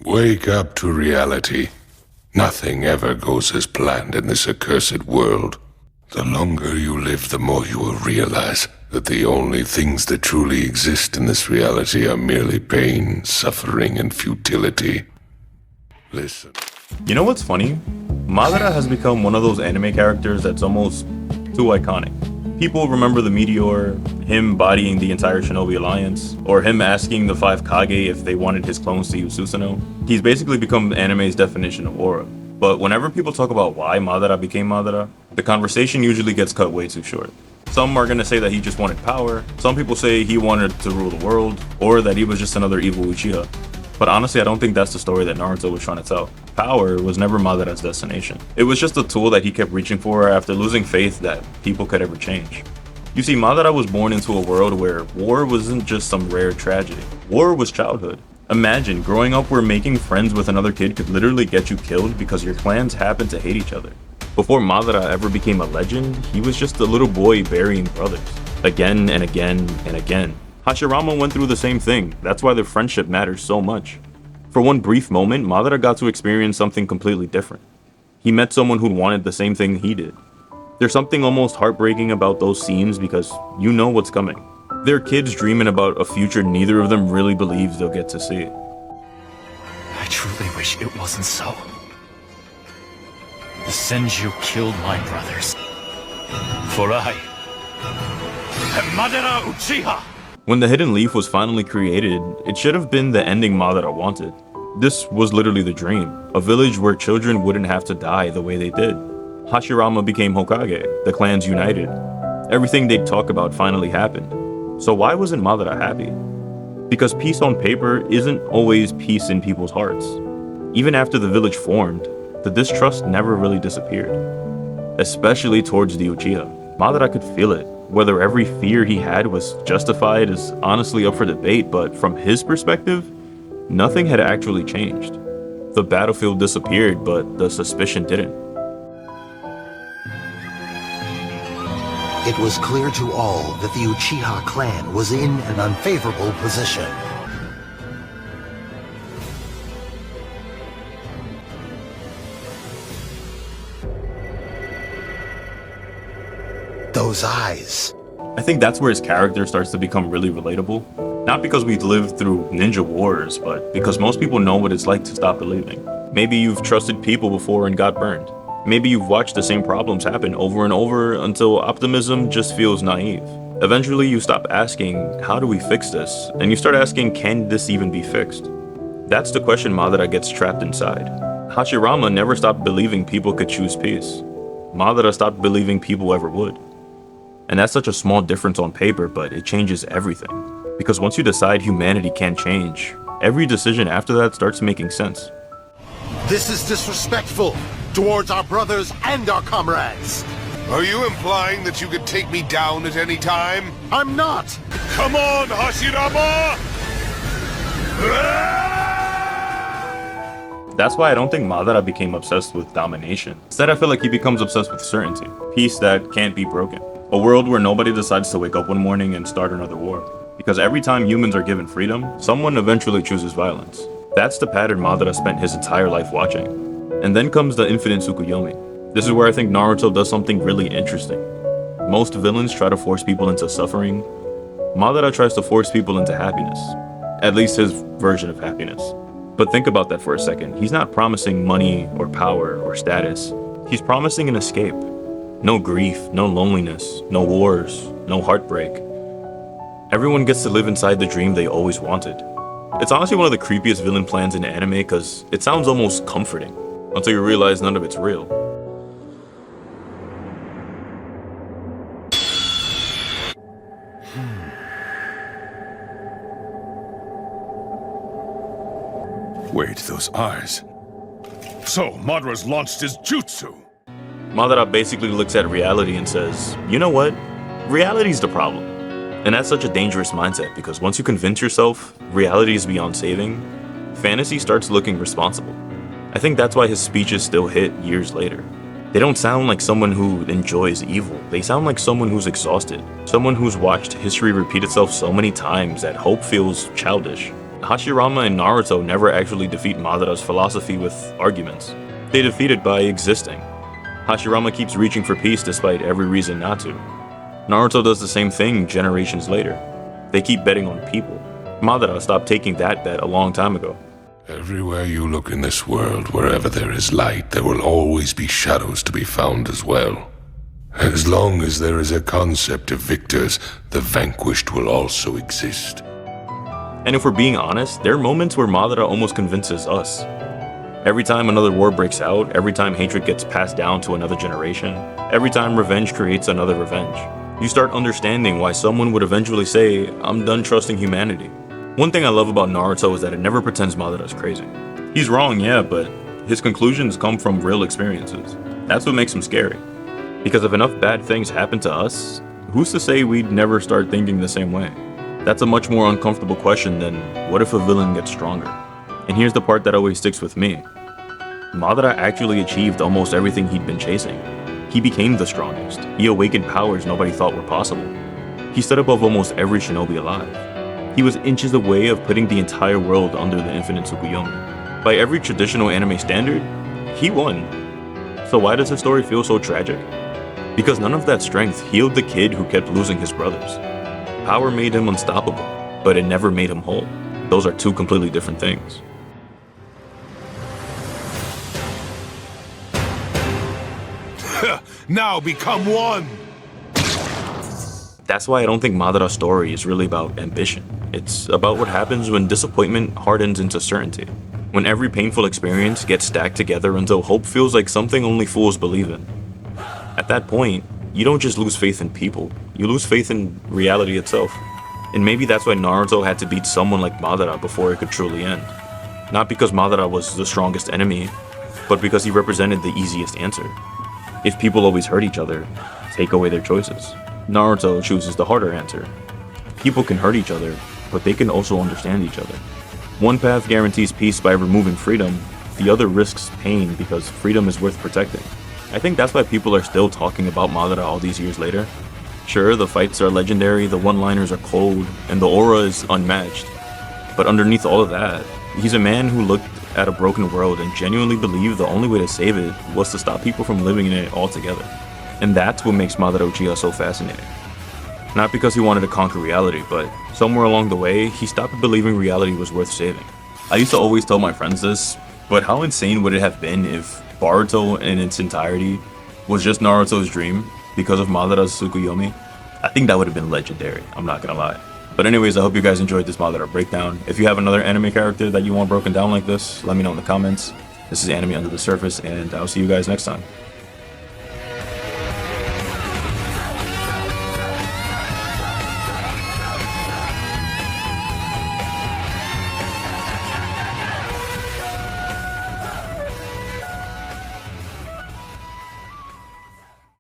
Wake up to reality. Nothing ever goes as planned in this accursed world. The longer you live, the more you will realize that the only things that truly exist in this reality are merely pain, suffering, and futility. Listen. You know what's funny? Madara has become one of those anime characters that's almost too iconic. People remember the meteor, him bodying the entire Shinobi Alliance, or him asking the 5 Kage if they wanted his clones to use Susanoo. He's basically become anime's definition of aura. But whenever people talk about why Madara became Madara, the conversation usually gets cut way too short. Some are gonna say that he just wanted power, some people say he wanted to rule the world, or that he was just another evil Uchiha. But honestly, I don't think that's the story that Naruto was trying to tell. Power was never Madara's destination. It was just a tool that he kept reaching for after losing faith that people could ever change. You see, Madara was born into a world where war wasn't just some rare tragedy. War was childhood. Imagine growing up where making friends with another kid could literally get you killed because your clans happened to hate each other. Before Madara ever became a legend, he was just a little boy burying brothers. Again and again and again. Hashirama went through the same thing. That's why their friendship matters so much. For one brief moment, Madara got to experience something completely different. He met someone who wanted the same thing he did. There's something almost heartbreaking about those scenes because you know what's coming. They're kids dreaming about a future neither of them really believes they'll get to see. I truly wish it wasn't so. The Senju killed my brothers. For I am Madara Uchiha! When the Hidden Leaf was finally created, it should have been the ending Madara wanted. This was literally the dream, a village where children wouldn't have to die the way they did. Hashirama became Hokage, the clans united. Everything they'd talk about finally happened. So why wasn't Madara happy? Because peace on paper isn't always peace in people's hearts. Even after the village formed, the distrust never really disappeared. Especially towards the Uchiha. Madara could feel it. Whether every fear he had was justified is honestly up for debate, but from his perspective, nothing had actually changed. The battlefield disappeared, but the suspicion didn't. It was clear to all that the Uchiha clan was in an unfavorable position. Those eyes. I think that's where his character starts to become really relatable. Not because we've lived through ninja wars, but because most people know what it's like to stop believing. Maybe you've trusted people before and got burned. Maybe you've watched the same problems happen over and over until optimism just feels naive. Eventually you stop asking, how do we fix this? And you start asking, can this even be fixed? That's the question Madara gets trapped inside. Hashirama never stopped believing people could choose peace. Madara stopped believing people ever would. And that's such a small difference on paper, but it changes everything. Because once you decide humanity can't change, every decision after that starts making sense. This is disrespectful towards our brothers and our comrades. Are you implying that you could take me down at any time? I'm not! Come on, Hashirama! That's why I don't think Madara became obsessed with domination. Instead, I feel like he becomes obsessed with certainty. Peace that can't be broken. A world where nobody decides to wake up one morning and start another war. Because every time humans are given freedom, someone eventually chooses violence. That's the pattern Madara spent his entire life watching. And then comes the infinite tsukuyomi. This is where I think Naruto does something really interesting. Most villains try to force people into suffering. Madara tries to force people into happiness. At least his version of happiness. But think about that for a second. He's not promising money or power or status. He's promising an escape. No grief, no loneliness, no wars, no heartbreak. Everyone gets to live inside the dream they always wanted. It's honestly one of the creepiest villain plans in anime because it sounds almost comforting, until you realize none of it's real. Wait, those eyes. So, Madara's launched his jutsu. Madara basically looks at reality and says, you know what? Reality's the problem. And that's such a dangerous mindset because once you convince yourself reality is beyond saving, fantasy starts looking responsible. I think that's why his speeches still hit years later. They don't sound like someone who enjoys evil. They sound like someone who's exhausted. Someone who's watched history repeat itself so many times that hope feels childish. Hashirama and Naruto never actually defeat Madara's philosophy with arguments. They defeat it by existing. Hashirama keeps reaching for peace despite every reason not to. Naruto does the same thing generations later. They keep betting on people. Madara stopped taking that bet a long time ago. Everywhere you look in this world, wherever there is light, there will always be shadows to be found as well. As long as there is a concept of victors, the vanquished will also exist. And if we're being honest, there are moments where Madara almost convinces us. Every time another war breaks out, every time hatred gets passed down to another generation, every time revenge creates another revenge, you start understanding why someone would eventually say, I'm done trusting humanity. One thing I love about Naruto is that it never pretends Madara's crazy. He's wrong, yeah, but his conclusions come from real experiences. That's what makes him scary. Because if enough bad things happen to us, who's to say we'd never start thinking the same way? That's a much more uncomfortable question than, what if a villain gets stronger? And here's the part that always sticks with me. Madara actually achieved almost everything he'd been chasing. He became the strongest. He awakened powers nobody thought were possible. He stood above almost every shinobi alive. He was inches away of putting the entire world under the infinite tsukuyomi. By every traditional anime standard, he won. So why does his story feel so tragic? Because none of that strength healed the kid who kept losing his brothers. Power made him unstoppable, but it never made him whole. Those are two completely different things. Now become one! That's why I don't think Madara's story is really about ambition. It's about what happens when disappointment hardens into certainty. When every painful experience gets stacked together until hope feels like something only fools believe in. At that point, you don't just lose faith in people, you lose faith in reality itself. And maybe that's why Naruto had to beat someone like Madara before it could truly end. Not because Madara was the strongest enemy, but because he represented the easiest answer. If people always hurt each other, take away their choices. Naruto chooses the harder answer. People can hurt each other, but they can also understand each other. One path guarantees peace by removing freedom, the other risks pain because freedom is worth protecting. I think that's why people are still talking about Madara all these years later. Sure, the fights are legendary, the one-liners are cold, and the aura is unmatched. But underneath all of that, he's a man who looked at a broken world and genuinely believed the only way to save it was to stop people from living in it altogether. And that's what makes Madara Uchiha so fascinating. Not because he wanted to conquer reality, but somewhere along the way, he stopped believing reality was worth saving. I used to always tell my friends this, but how insane would it have been if Boruto in its entirety was just Naruto's dream because of Madara's tsukuyomi? I think that would have been legendary, I'm not gonna lie. But anyways, I hope you guys enjoyed this Madara breakdown. If you have another anime character that you want broken down like this, let me know in the comments. This is Anime Under the Surface, and I'll see you guys next time.